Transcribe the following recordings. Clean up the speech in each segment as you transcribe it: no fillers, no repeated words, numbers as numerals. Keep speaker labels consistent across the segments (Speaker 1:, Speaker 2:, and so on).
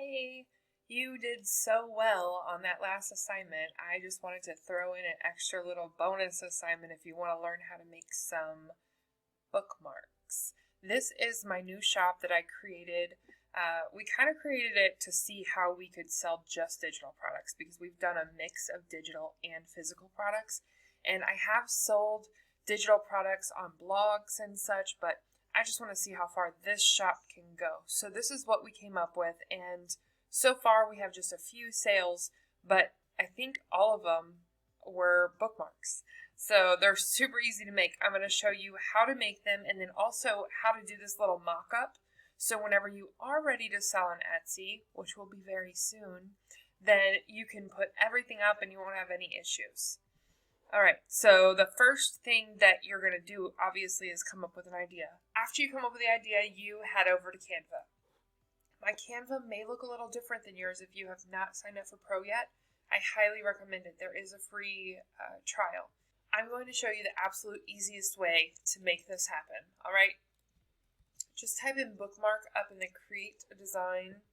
Speaker 1: Hey, you did so well on that last assignment. I just wanted to throw in an extra little bonus assignment if you want to learn how to make some bookmarks. This is my new shop that I created. We kind of created it to see how we could sell just digital products because we've done a mix of digital and physical products. And I have sold digital products on blogs and such, but I just want to see how far this shop can go. So this is what we came up with, and so far we have just a few sales, but I think all of them were bookmarks. So they're super easy to make. I'm going to show you how to make them and then also how to do this little mock-up. So whenever you are ready to sell on Etsy, which will be very soon, then you can put everything up and you won't have any issues. All right, so the first thing that you're going to do, obviously, is come up with an idea. After you come up with the idea, you head over to Canva. My Canva may look a little different than yours if you have not signed up for Pro yet. I highly recommend it. There is a free trial. I'm going to show you the absolute easiest way to make this happen, all right? Just type in bookmark up in the Create a Design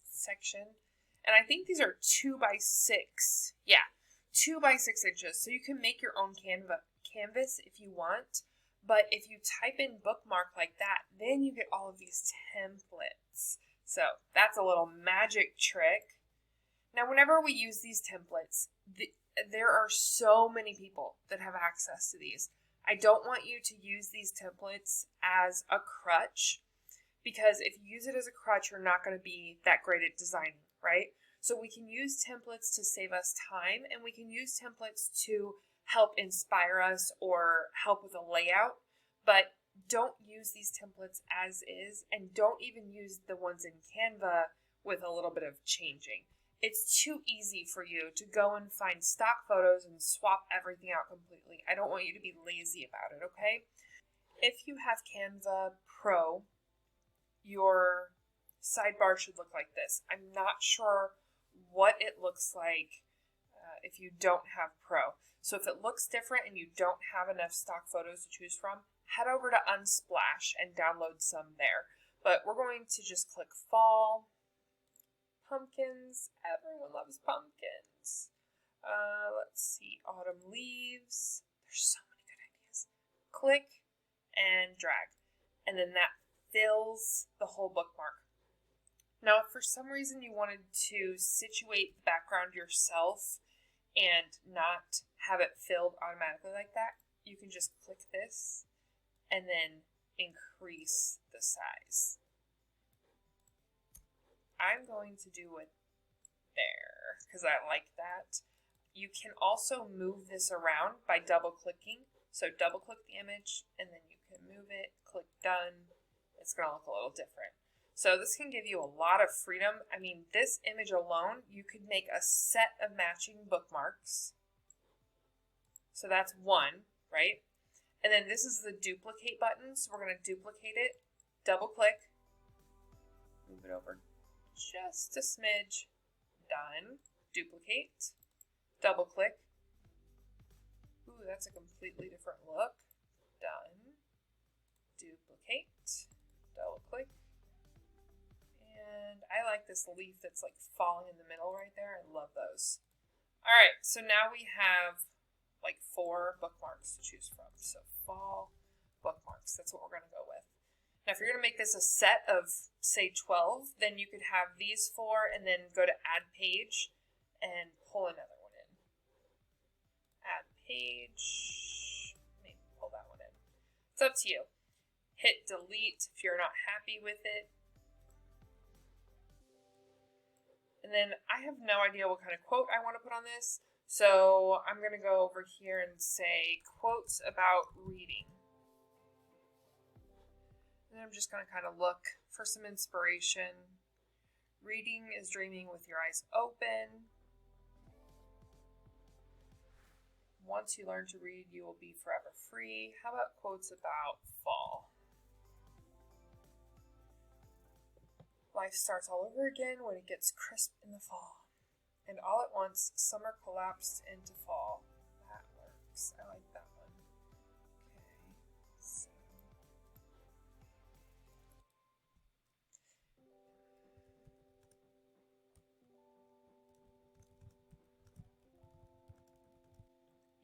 Speaker 1: section. And I think these are 2 by 6. Yeah. 2 by 6 inches, so you can make your own canvas if you want, but if you type in bookmark like that, then you get all of these templates. So that's a little magic trick. Now, whenever we use these templates, there are so many people that have access to these. I don't want you to use these templates as a crutch, because if you use it as a crutch, you're not going to be that great at designing, right? So we can use templates to save us time, and we can use templates to help inspire us or help with a layout, but don't use these templates as is, and don't even use the ones in Canva with a little bit of changing. It's too easy for you to go and find stock photos and swap everything out completely. I don't want you to be lazy about it, okay? If you have Canva Pro, your sidebar should look like this. I'm not sure what it looks like if you don't have Pro. So if it looks different and you don't have enough stock photos to choose from, head over to Unsplash and download some there. But we're going to just click fall, pumpkins. Everyone loves pumpkins. Let's see, autumn leaves. There's so many good ideas. Click and drag. And then that fills the whole bookmark. Now, if for some reason you wanted to situate the background yourself and not have it filled automatically like that, you can just click this and then increase the size. I'm going to do it there because I like that. You can also move this around by double clicking. So double click the image and then you can move it, click done. It's going to look a little different. So this can give you a lot of freedom. I mean, this image alone, you could make a set of matching bookmarks. So that's one, right? And then this is the duplicate button. So we're going to duplicate it, double click, move it over just a smidge, done, duplicate, double click. Ooh, that's a completely different look. Done, duplicate, double click. And I like this leaf that's like falling in the middle right there. I love those. All right, so now we have like 4 bookmarks to choose from. So fall bookmarks, that's what we're going to go with. Now, if you're going to make this a set of, say, 12, then you could have these 4 and then go to add page and pull another one in. Add page, maybe pull that one in. It's up to you. Hit delete if you're not happy with it. And then I have no idea what kind of quote I want to put on this. So I'm going to go over here and say quotes about reading. And I'm just going to kind of look for some inspiration. Reading is dreaming with your eyes open. Once you learn to read, you will be forever free. How about quotes about fall? Life starts all over again when it gets crisp in the fall. And all at once, summer collapsed into fall. That works. I like that one. Okay. So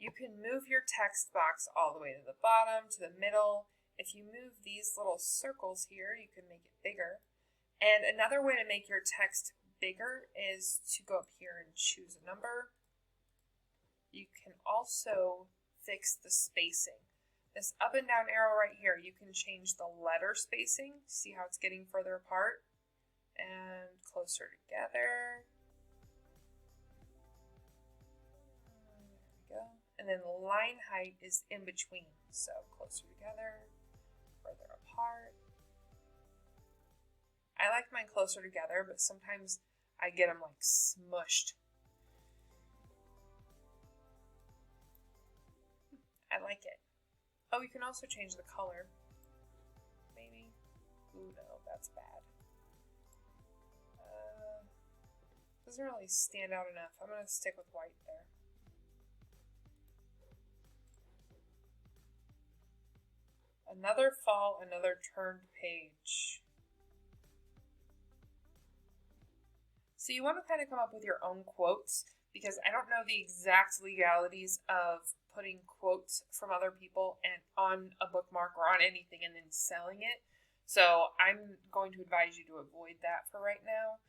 Speaker 1: You can move your text box all the way to the bottom, to the middle. If you move these little circles here, you can make it bigger. And another way to make your text bigger is to go up here and choose a number. You can also fix the spacing. This up and down arrow right here, you can change the letter spacing. See how it's getting further apart and closer together. There we go. And then the line height is in between. So closer together, further apart. I like mine closer together, but sometimes I get them like smushed. I like it. Oh, you can also change the color. Maybe. Ooh, no, that's bad. Doesn't really stand out enough. I'm going to stick with white there. Another fall, another turned page. So you want to kind of come up with your own quotes, because I don't know the exact legalities of putting quotes from other people and on a bookmark or on anything and then selling it. So I'm going to advise you to avoid that for right now.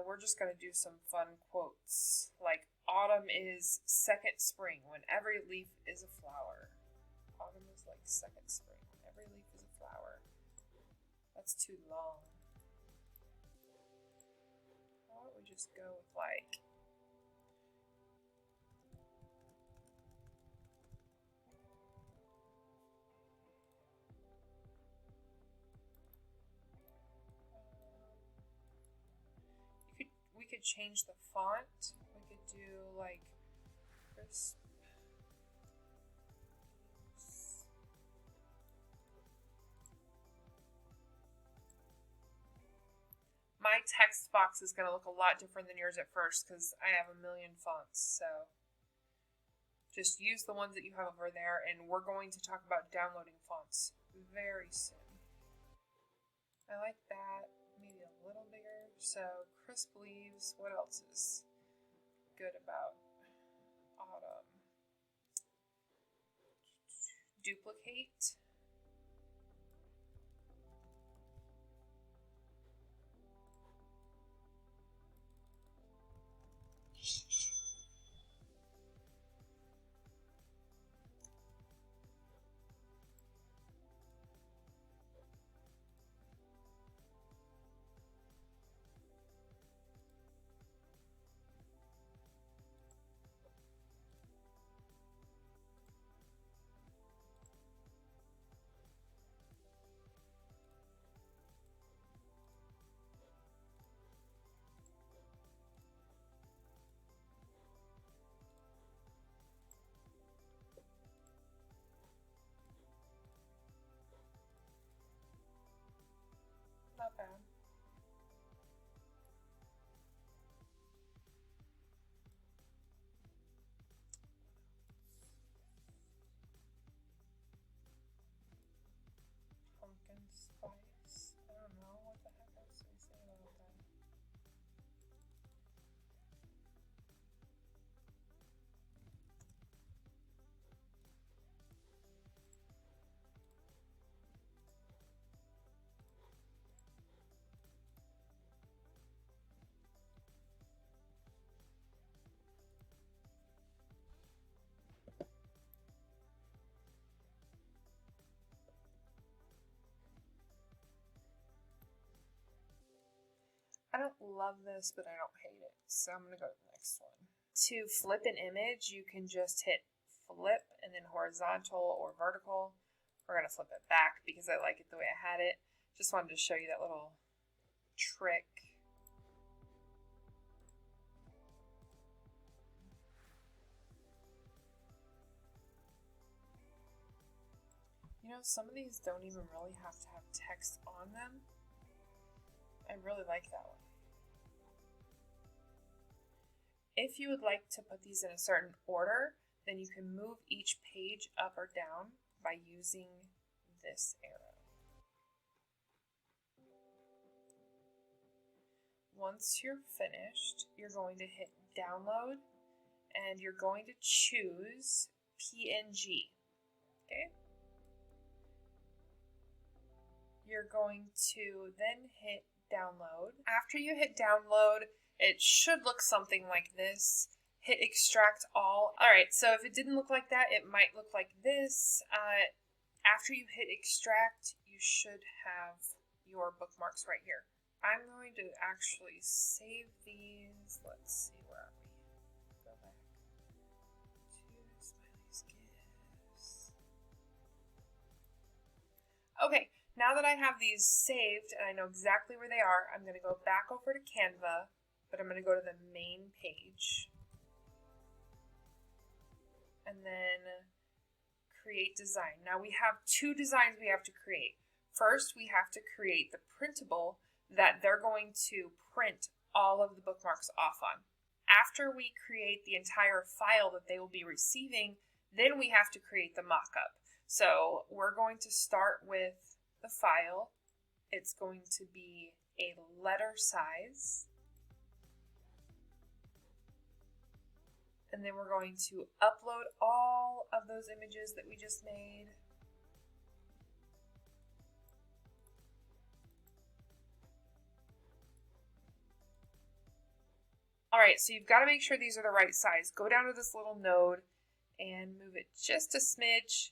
Speaker 1: We're just going to do some fun quotes, like autumn is second spring when every leaf is a flower. Autumn is like second spring when every leaf is a flower. That's too long. Why don't we just go with like we could change the font. We could do like crisp. My text box is going to look a lot different than yours at first because I have a million fonts. So just use the ones that you have over there, and we're going to talk about downloading fonts very soon. I like that. Maybe a little bigger. So crisp leaves. What else is good about autumn? Duplicate. Not bad. Pumpkin spice. I don't know what the heck else we say about that. I don't love this, but I don't hate it. So I'm going to go to the next one. To flip an image, you can just hit flip and then horizontal or vertical. We're going to flip it back because I like it the way I had it. Just wanted to show you that little trick. You know, some of these don't even really have to have text on them. I really like that one. If you would like to put these in a certain order, then you can move each page up or down by using this arrow. Once you're finished, you're going to hit download and you're going to choose PNG. Okay. You're going to then hit download. After you hit download, it should look something like this. Hit extract all. Alright, so if it didn't look like that, it might look like this. After you hit extract, you should have your bookmarks right here. I'm going to actually save these. Let's see, where are we? Go back to Smiley's Gifts. Okay, now that I have these saved and I know exactly where they are, I'm going to go back over to Canva, but I'm going to go to the main page. And then create design. Now we have two designs we have to create. First, we have to create the printable that they're going to print all of the bookmarks off on. After we create the entire file that they will be receiving, then we have to create the mock-up. So we're going to start with the file. It's going to be a letter size. And then we're going to upload all of those images that we just made. Alright, so you've got to make sure these are the right size. Go down to this little node and move it just a smidge.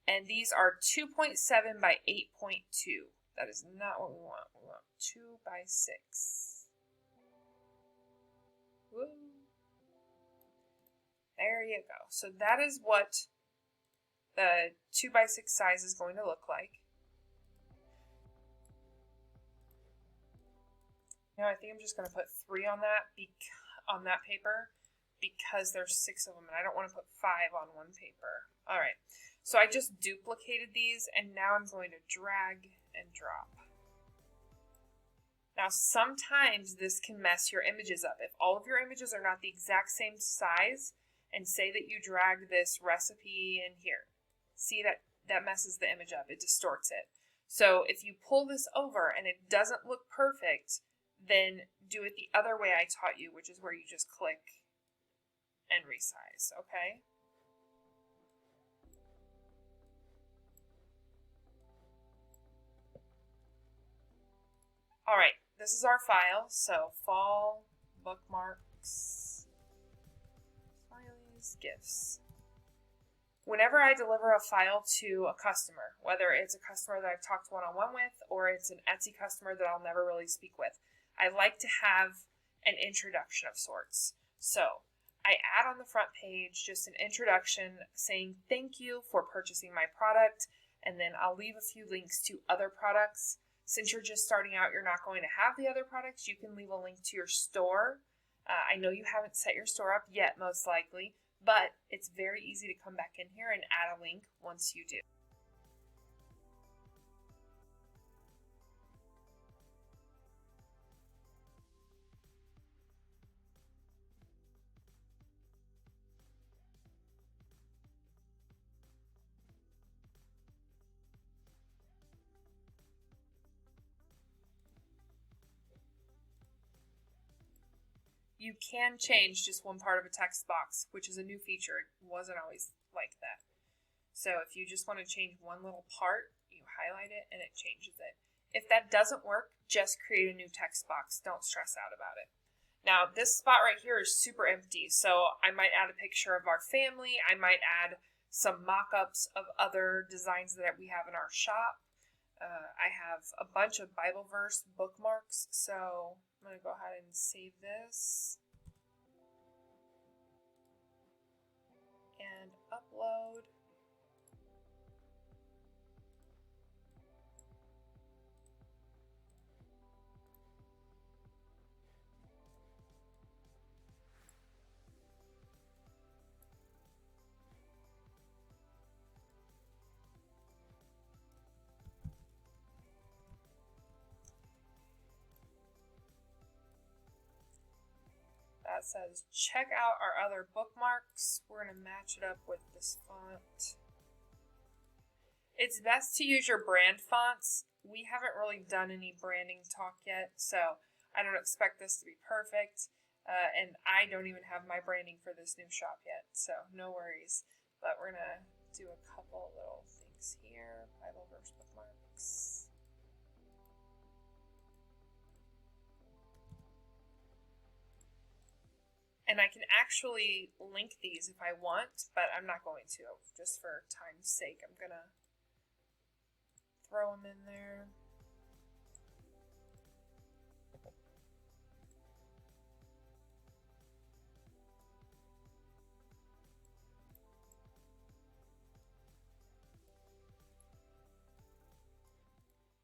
Speaker 1: And these are 2.7 by 8.2. That is not what we want. We want 2 by 6. Woo. There you go. So that is what the 2 by 6 size is going to look like. Now I think I'm just going to put 3 on that paper because there's 6 of them and I don't want to put 5 on one paper. All right. So I just duplicated these and now I'm going to drag and drop. Now sometimes this can mess your images up. If all of your images are not the exact same size, and say that you drag this recipe in here, see that messes the image up, it distorts it. So if you pull this over and it doesn't look perfect, then do it the other way I taught you, which is where you just click and resize, okay? All right, this is our file. So fall, bookmarks, Smiley's Gifts. Whenever I deliver a file to a customer, whether it's a customer that I've talked one-on-one with or it's an Etsy customer that I'll never really speak with, I like to have an introduction of sorts. So I add on the front page just an introduction saying thank you for purchasing my product, and then I'll leave a few links to other products. Since you're just starting out, you're not going to have the other products. You can leave a link to your store. I know you haven't set your store up yet, most likely, but it's very easy to come back in here and add a link once you do. You can change just one part of a text box, which is a new feature. It wasn't always like that. So if you just want to change one little part, you highlight it and it changes it. If that doesn't work, just create a new text box. Don't stress out about it. Now, this spot right here is super empty, so I might add a picture of our family. I might add some mock-ups of other designs that we have in our shop. I have a bunch of Bible verse bookmarks, so I'm going to go ahead and save this and upload. That says check out our other bookmarks. We're going to match it up with this font. It's best to use your brand fonts. We haven't really done any branding talk yet, so I don't expect this to be perfect. And I don't even have my branding for this new shop yet, so no worries. but we're going to do a couple little things here. Bible verse bookmarks. And I can actually link these if I want, but I'm not going to. Just for time's sake, I'm going to throw them in there.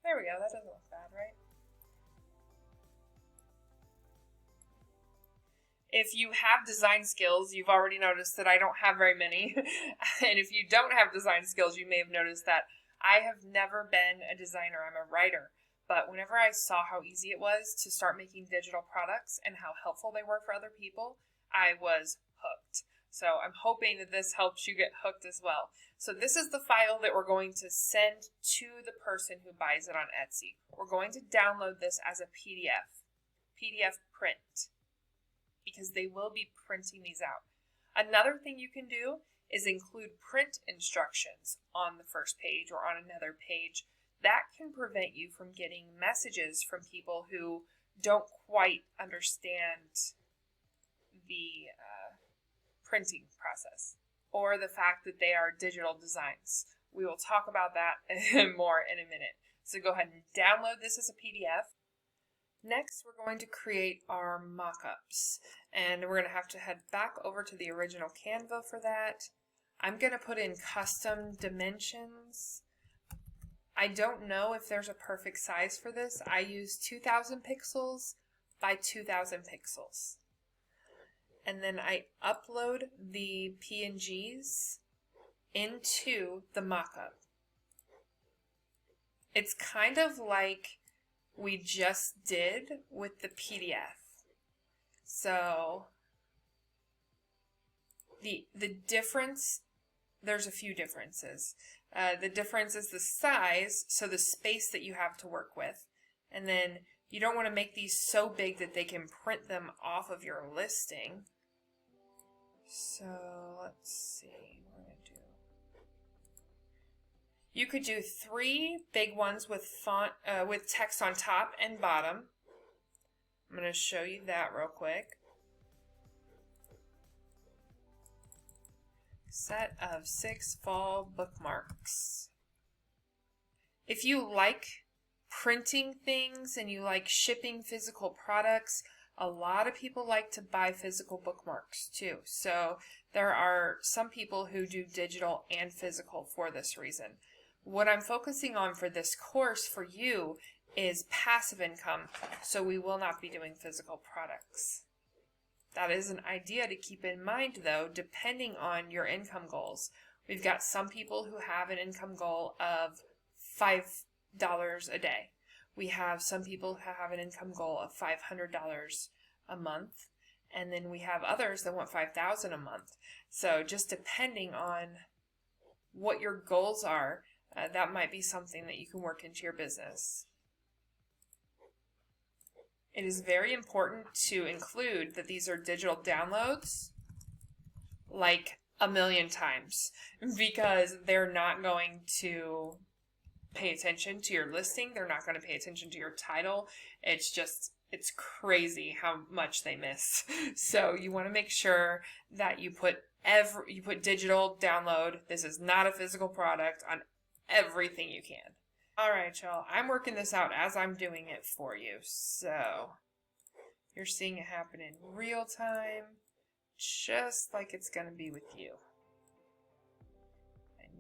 Speaker 1: There we go. That doesn't look bad, right? If you have design skills, you've already noticed that I don't have very many. And if you don't have design skills, you may have noticed that I have never been a designer. I'm a writer. But whenever I saw how easy it was to start making digital products and how helpful they were for other people, I was hooked. So I'm hoping that this helps you get hooked as well. So this is the file that we're going to send to the person who buys it on Etsy. We're going to download this as a PDF print, because they will be printing these out. Another thing you can do is include print instructions on the first page or on another page. That can prevent you from getting messages from people who don't quite understand the printing process or the fact that they are digital designs. We will talk about that more in a minute. So go ahead and download this as a PDF. Next, we're going to create our mock-ups, and we're going to head back over to the original Canva for that. I'm going to put in custom dimensions. I don't know if there's a perfect size for this. I use 2000 pixels by 2000 pixels. And then I upload the PNGs into the mock-up. It's kind of like we just did with the PDF. So the difference, there's a few differences. The difference is the size, so the space that you have to work with. And then you don't want to make these so big that they can print them off of your listing. So let's see what we're going to do. You could do 3 big ones with font, with text on top and bottom. I'm going to show you that real quick. Set of 6 fall bookmarks. If you like printing things and you like shipping physical products, a lot of people like to buy physical bookmarks too. So there are some people who do digital and physical for this reason. What I'm focusing on for this course for you is passive income, so we will not be doing physical products. That is an idea to keep in mind though, depending on your income goals. We've got some people who have an income goal of $5 a day. We have some people who have an income goal of $500 a month, and then we have others that want $5,000 a month. So just depending on what your goals are, that might be something that you can work into your business. It is very important to include that these are digital downloads like a million times, because they're not going to pay attention to your listing. They're not going to pay attention to your title. It's crazy how much they miss. So you want to make sure that you put digital download. This is not a physical product on everything you can. All right, y'all. I'm working this out as I'm doing it for you. So you're seeing it happen in real time, just like it's going to be with you.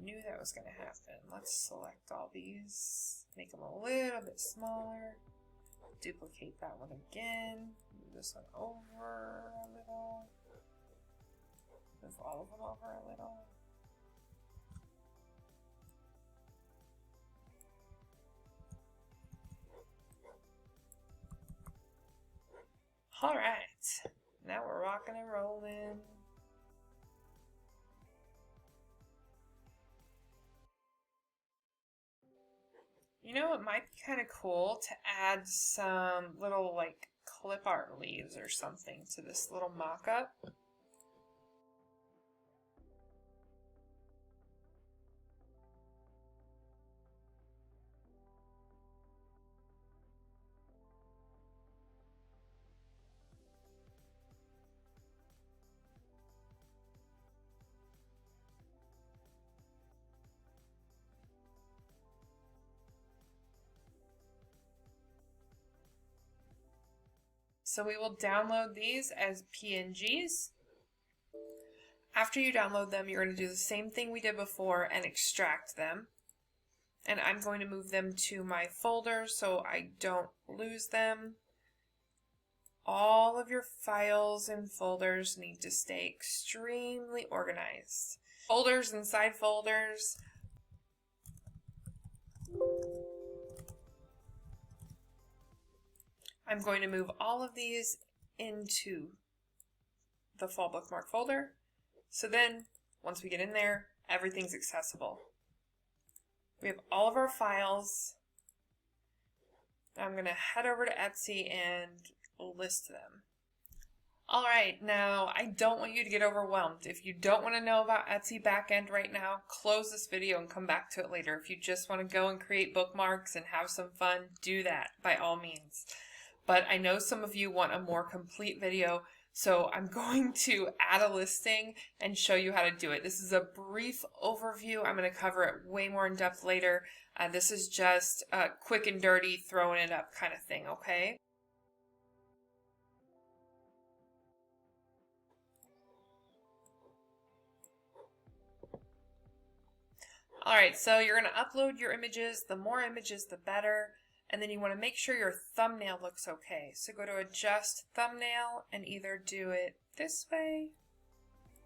Speaker 1: Knew that was going to happen. Let's select all these, make them a little bit smaller, duplicate that one again, move this one over a little, move all of them over a little. All right, now we're rocking and rolling. You know, it might be kind of cool to add some little like clip art leaves or something to this little mock-up. So we will download these as PNGs. After you download them, you're going to do the same thing we did before and extract them. And I'm going to move them to my folder so I don't lose them. All of your files and folders need to stay extremely organized. Folders inside folders. I'm going to move all of these into the fall bookmark folder. So then, once we get in there, everything's accessible. We have all of our files. I'm going to head over to Etsy and list them. All right, now I don't want you to get overwhelmed. If you don't want to know about Etsy backend right now, close this video and come back to it later. If you just want to go and create bookmarks and have some fun, do that by all means. But I know some of you want a more complete video, so I'm going to add a listing and show you how to do it. This is a brief overview. I'm going to cover it way more in depth later. This is just quick and dirty, throwing it up kind of thing, okay? Alright, so you're going to upload your images. The more images, the better. And then you want to make sure your thumbnail looks okay. So go to Adjust Thumbnail and either do it this way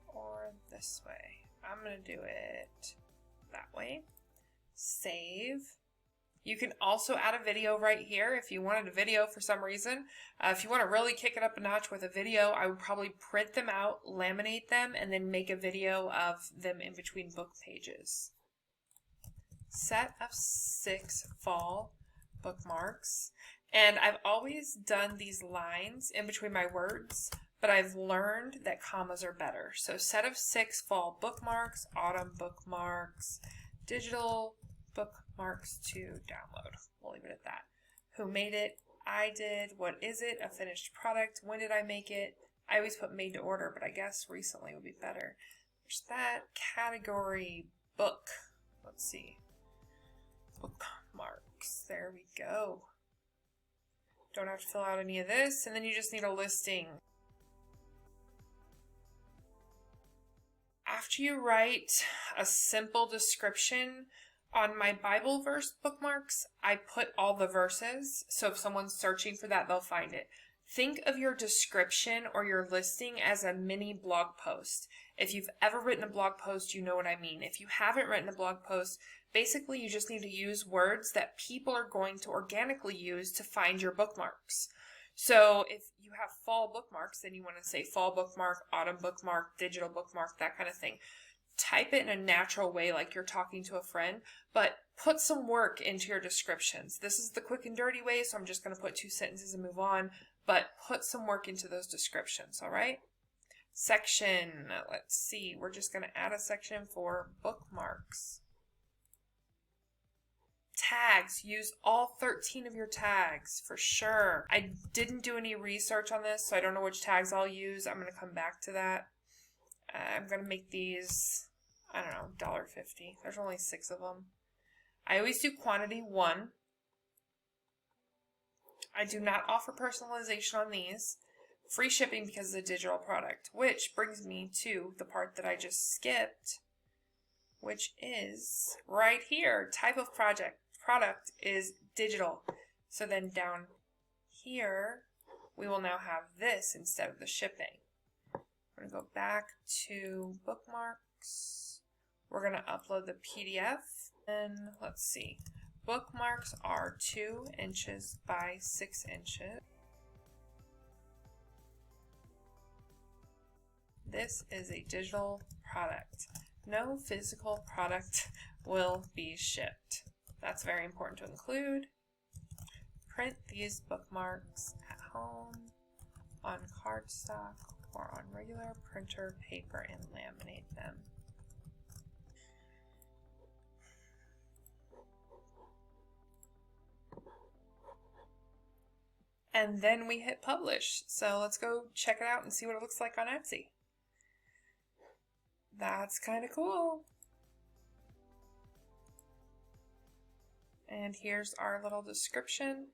Speaker 1: or this way. I'm going to do it that way. Save. You can also add a video right here if you wanted a video for some reason. If you want to really kick it up a notch with a video, I would probably print them out, laminate them, and then make a video of them in between book pages. Set of 6 fall bookmarks, and I've always done these lines in between my words, but I've learned that commas are better. So set of 6 fall bookmarks, autumn bookmarks, digital bookmarks to download. We'll leave it at that. Who made it? I did. What is it? A finished product. When did I make it? I always put made to order, but I guess recently would be better. There's that. Category book. Let's see. Bookmarks. There we go. Don't have to fill out any of this, and then you just need a listing. After you write a simple description, on my Bible verse bookmarks, I put all the verses, so if someone's searching for that, they'll find it. Think of your description or your listing as a mini blog post. If you've ever written a blog post, you know what I mean. If you haven't written a blog post, basically you just need to use words that people are going to organically use to find your bookmarks. So if you have fall bookmarks, then you want to say fall bookmark, autumn bookmark, digital bookmark, that kind of thing. Type it in a natural way like you're talking to a friend, but put some work into your descriptions. This is the quick and dirty way, so I'm just going to put 2 sentences and move on, but put some work into those descriptions, all right? Section, let's see, we're just going to add a section for bookmarks. Tags, use all 13 of your tags for sure. I didn't do any research on this, so I don't know which tags I'll use. I'm going to come back to that. I'm going to make these, I don't know, $1.50. There's only 6 of them. I always do quantity 1. I do not offer personalization on these. Free shipping because it's a digital product, which brings me to the part that I just skipped, which is right here. Type of product is digital. So then down here, we will now have this instead of the shipping. We're going to go back to bookmarks. We're going to upload the PDF. And let's see. Bookmarks are 2 inches by 6 inches. This is a digital product. No physical product will be shipped. That's very important to include. Print these bookmarks at home, on cardstock, or on regular printer paper and laminate them. And then we hit publish. So let's go check it out and see what it looks like on Etsy. That's kind of cool. And here's our little description.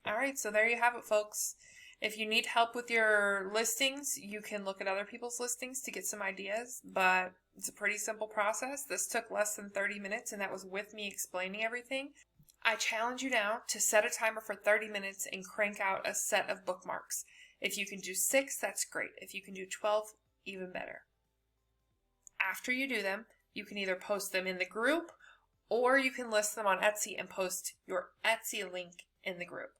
Speaker 1: All right, so there you have it, folks. If you need help with your listings, you can look at other people's listings to get some ideas, but it's a pretty simple process. This took less than 30 minutes, and that was with me explaining everything. I challenge you now to set a timer for 30 minutes and crank out a set of bookmarks. If you can do 6, that's great. If you can do 12, even better. After you do them, you can either post them in the group, or you can list them on Etsy and post your Etsy link in the group.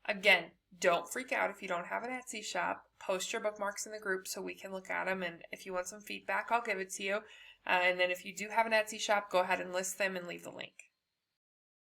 Speaker 1: Again, don't freak out if you don't have an Etsy shop. Post your bookmarks in the group so we can look at them, and if you want some feedback, I'll give it to you. And then if you do have an Etsy shop, go ahead and list them and leave the link.